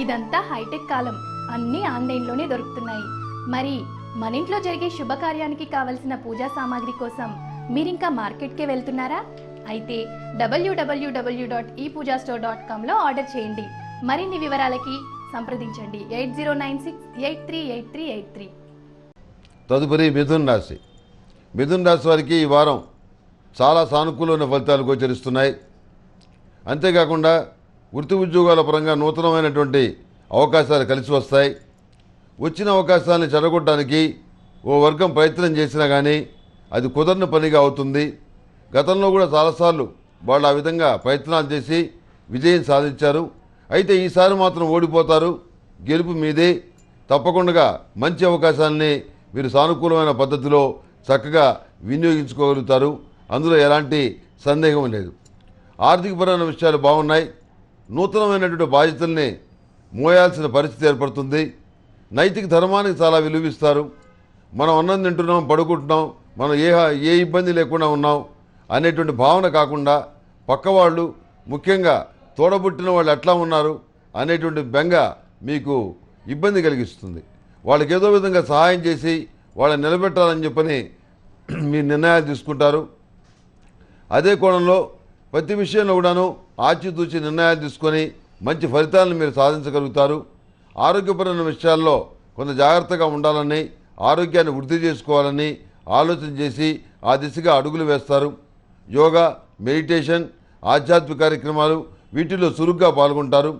ఇదంతా హైటెక్ కాలం, అన్నీ ఆన్లైన్లోనే దొరుకుతున్నాయి. మరి మన ఇంట్లో జరిగే శుభకార్యానికి కావలసిన పూజా సామాగ్రి కోసం మీరింకా మార్కెట్కే వెళ్తున్నారా? అయితే www.epoojastore.comలో ఆర్డర్ చేయండి. మరిన్ని వివరాలకి సంప్రదించండి 8096838383. తదుపరి మిథున రాశి. మిథున రాశి వారికి ఈ వారం చాలా సానుకూలమైన ఫలితాలు గోచరిస్తున్నాయి. అంతేకాకుండా వృత్తి ఉద్యోగాల పరంగా నూతనమైనటువంటి అవకాశాలు కలిసి వస్తాయి. వచ్చిన అవకాశాలను చెడగొట్టడానికి ఓ వర్గం ప్రయత్నం చేసినా కానీ అది కుదరని పనిగా అవుతుంది. గతంలో కూడా చాలాసార్లు వాళ్ళు ఆ విధంగా ప్రయత్నాలు చేసి విజయం సాధించారు. అయితే ఈసారి మాత్రం ఓడిపోతారు. గెలుపు మీదే. తప్పకుండా మంచి అవకాశాలని మీరు సానుకూలమైన పద్ధతిలో చక్కగా వినియోగించుకోగలుగుతారు. అందులో ఎలాంటి సందేహం లేదు. ఆర్థికపరమైన విషయాలు బాగున్నాయి. నూతనమైనటువంటి బాధ్యతల్ని మోయాల్సిన పరిస్థితి ఏర్పడుతుంది. నైతిక ధర్మానికి చాలా విలువిస్తారు. మనం అన్నం తింటున్నాం, పడుకుంటున్నాం, మనం ఏ ఇబ్బంది లేకుండా ఉన్నాం అనేటువంటి భావన కాకుండా పక్కవాళ్ళు, ముఖ్యంగా తోడబుట్టిన వాళ్ళు ఎట్లా ఉన్నారు అనేటువంటి బెంగ మీకు ఇబ్బంది కలిగిస్తుంది. వాళ్ళకి ఏదో విధంగా సహాయం చేసి వాళ్ళని నిలబెట్టాలని చెప్పని మీ నిర్ణయాలు తీసుకుంటారు. అదే కోణంలో ప్రతి విషయంలో కూడాను ఆచితూచి నిర్ణయాలు తీసుకొని మంచి ఫలితాలను మీరు సాధించగలుగుతారు. ఆరోగ్యపరమైన విషయాల్లో కొంత జాగ్రత్తగా ఉండాలని, ఆరోగ్యాన్ని వృద్ధి చేసుకోవాలని ఆలోచన చేసి ఆ దిశగా అడుగులు వేస్తారు. యోగా, మెడిటేషన్, ఆధ్యాత్మిక కార్యక్రమాలు వీటిలో చురుగ్గా పాల్గొంటారు.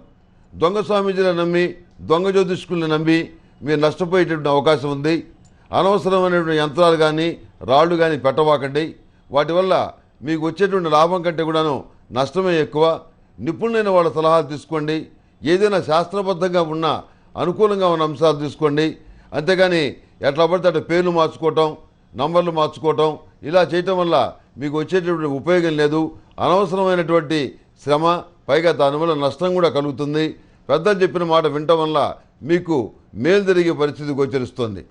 దొంగ స్వామీజీలను నమ్మి, దొంగ జ్యోతిష్కులను నమ్మి మీరు నష్టపోయేటటువంటి అవకాశం ఉంది. అనవసరమైనటువంటి యంత్రాలు కానీ రాళ్ళు కానీ పెట్టవాకండి. వాటి వల్ల మీకు వచ్చేటువంటి లాభం కంటే కూడాను నష్టమే ఎక్కువ. నిపుణులైన వాళ్ళ సలహాలు తీసుకోండి. ఏదైనా శాస్త్రబద్ధంగా ఉన్న అనుకూలంగా ఉన్న అంశాలు తీసుకోండి. అంతేగాని ఎట్లా పడితే అట్లా పేర్లు మార్చుకోవటం, నంబర్లు మార్చుకోవటం ఇలా చేయటం వల్ల మీకు వచ్చేటటువంటి ఉపయోగం లేదు. అనవసరమైనటువంటి శ్రమ, పైగా దానివల్ల నష్టం కూడా కలుగుతుంది. పెద్దలు చెప్పిన మాట వినటం వల్ల మీకు మేలు జరిగే పరిస్థితి గోచరిస్తుంది.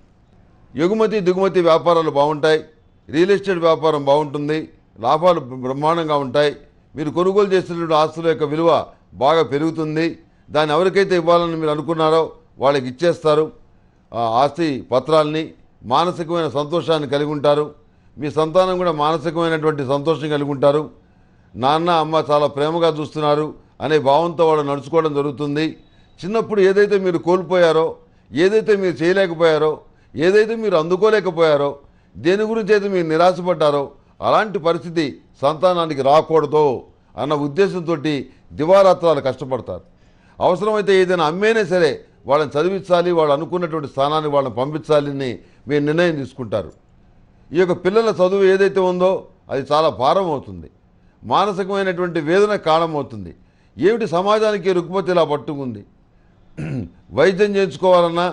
ఎగుమతి దిగుమతి వ్యాపారాలు బాగుంటాయి. రియల్ ఎస్టేట్ వ్యాపారం బాగుంటుంది. లాభాలు బ్రహ్మాండంగా ఉంటాయి. మీరు కొనుగోలు చేసినటువంటి ఆస్తుల యొక్క విలువ బాగా పెరుగుతుంది. దాన్ని ఎవరికైతే ఇవ్వాలని మీరు అనుకున్నారో వాళ్ళకి ఇచ్చేస్తారు. ఆస్తి పత్రాలని మానసికమైన సంతోషాన్ని కలిగి ఉంటారు. మీ సంతానం కూడా మానసికమైనటువంటి సంతోషం కలిగి ఉంటారు. నాన్న అమ్మ చాలా ప్రేమగా చూస్తున్నారు అనే భావంతో వాళ్ళు నడుచుకోవడం జరుగుతుంది. చిన్నప్పుడు ఏదైతే మీరు కోల్పోయారో, ఏదైతే మీరు చేయలేకపోయారో, ఏదైతే మీరు అందుకోలేకపోయారో, దేని గురించి అయితే మీరు నిరాశపడ్డారో అలాంటి పరిస్థితి సంతానానికి రాకూడదు అన్న ఉద్దేశంతో దివారాత్రాలు కష్టపడతారు. అవసరమైతే ఏదైనా అమ్మేనే సరే వాళ్ళని చదివించాలి, వాళ్ళు అనుకున్నటువంటి స్థానానికి వాళ్ళని పంపించాలని మీరు నిర్ణయం తీసుకుంటారు. ఈ యొక్క పిల్లల చదువు ఏదైతే ఉందో అది చాలా భారం అవుతుంది. మానసికమైనటువంటి వేదన కారణమవుతుంది. ఏమిటి సమాజానికి రుగ్మతి ఇలా పట్టుకుంది? వైద్యం చేయించుకోవాలన్నా,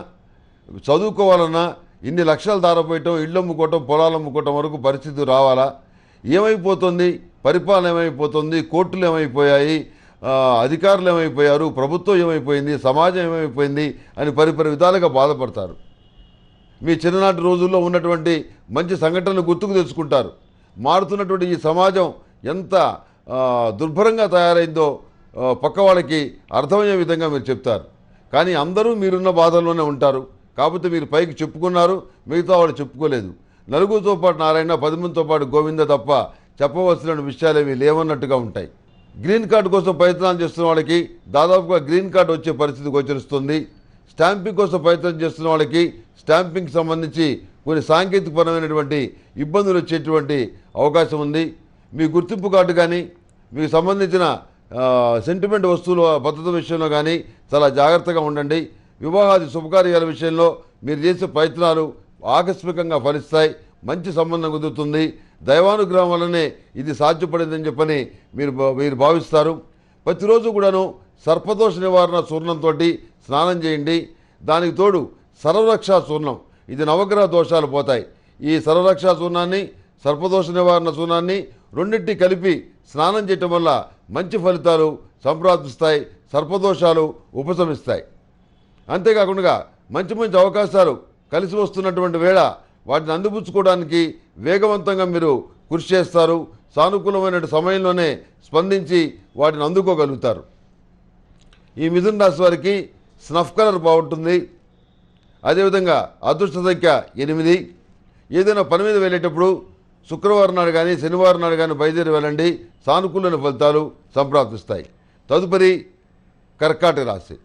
చదువుకోవాలన్నా ఇన్ని లక్షలు దారపోయటం, ఇళ్ళు అమ్ముకోవటం, పొలాలు అమ్ముకోవటం వరకు పరిస్థితి రావాలా? ఏమైపోతుంది? పరిపాలన ఏమైపోతుంది? కోర్టులు ఏమైపోయాయి? అధికారులు ఏమైపోయారు? ప్రభుత్వం ఏమైపోయింది? సమాజం ఏమైపోయింది అని పరిపరి విధాలుగా బాధపడతారు. మీ చిన్ననాటి రోజుల్లో ఉన్నటువంటి మంచి సంఘటనలు గుర్తుకు తెచ్చుకుంటారు. మారుతున్నటువంటి ఈ సమాజం ఎంత దుర్భరంగా తయారైందో పక్క వాళ్ళకి అర్థమయ్యే విధంగా మీరు చెప్తారు. కానీ అందరూ మీరున్న బాధల్లోనే ఉంటారు. కాకపోతే మీరు పైకి చెప్పుకున్నారు, మిగతా వాళ్ళు చెప్పుకోలేదు. నలుగురితో పాటు నారాయణ, 10 మందితో పాటు గోవింద తప్ప చెప్పవలసిన విషయాలు ఏవి లేవన్నట్టుగా ఉంటాయి. గ్రీన్ కార్డు కోసం ప్రయత్నాలు చేస్తున్న వాళ్ళకి దాదాపుగా గ్రీన్ కార్డు వచ్చే పరిస్థితి గోచరిస్తుంది. స్టాంపింగ్ కోసం ప్రయత్నం చేస్తున్న వాళ్ళకి స్టాంపింగ్కి సంబంధించి కొన్ని సాంకేతికపరమైనటువంటి ఇబ్బందులు వచ్చేటువంటి అవకాశం ఉంది. మీ గుర్తింపు కార్డు కానీ, మీకు సంబంధించిన సెంటిమెంట్ వస్తువుల భద్రత విషయంలో కానీ చాలా జాగ్రత్తగా ఉండండి. వివాహాది శుభకార్యాల విషయంలో మీరు చేసే ప్రయత్నాలు ఆకస్మికంగా ఫలిస్తాయి. మంచి సంబంధం కుదురుతుంది. దైవానుగ్రహం వల్లనే ఇది సాధ్యపడిందని చెప్పని మీరు భావిస్తారు. ప్రతిరోజు కూడాను సర్పదోష నివారణ చూర్ణంతో స్నానం చేయండి. దానికి తోడు సర్వరక్షా చూర్ణం, ఇది నవగ్రహ దోషాలు పోతాయి. ఈ సర్వరక్షా చూర్ణాన్ని, సర్పదోష నివారణ చూర్ణాన్ని రెండింటి కలిపి స్నానం చేయటం వల్ల మంచి ఫలితాలు సంప్రాప్తిస్తాయి. సర్పదోషాలు ఉపశమిస్తాయి. అంతేకాకుండా మంచి మంచి అవకాశాలు కలిసి వస్తున్నటువంటి వేళ వాటిని అందిపుచ్చుకోవడానికి వేగవంతంగా మీరు కృషి చేస్తారు. సానుకూలమైన సమయంలోనే స్పందించి వాటిని అందుకోగలుగుతారు. ఈ మిథున రాశి వారికి స్నఫ్ కలర్ బాగుంటుంది. అదేవిధంగా అదృష్ట సంఖ్య 8. ఏదైనా పని మీద వెళ్ళేటప్పుడు శుక్రవారం నాడు కానీ శనివారం నాడు కానీ బయలుదేరి వెళ్ళండి. సానుకూలమైన ఫలితాలు సంప్రాప్తిస్తాయి. తదుపరి కర్కాటక రాశి.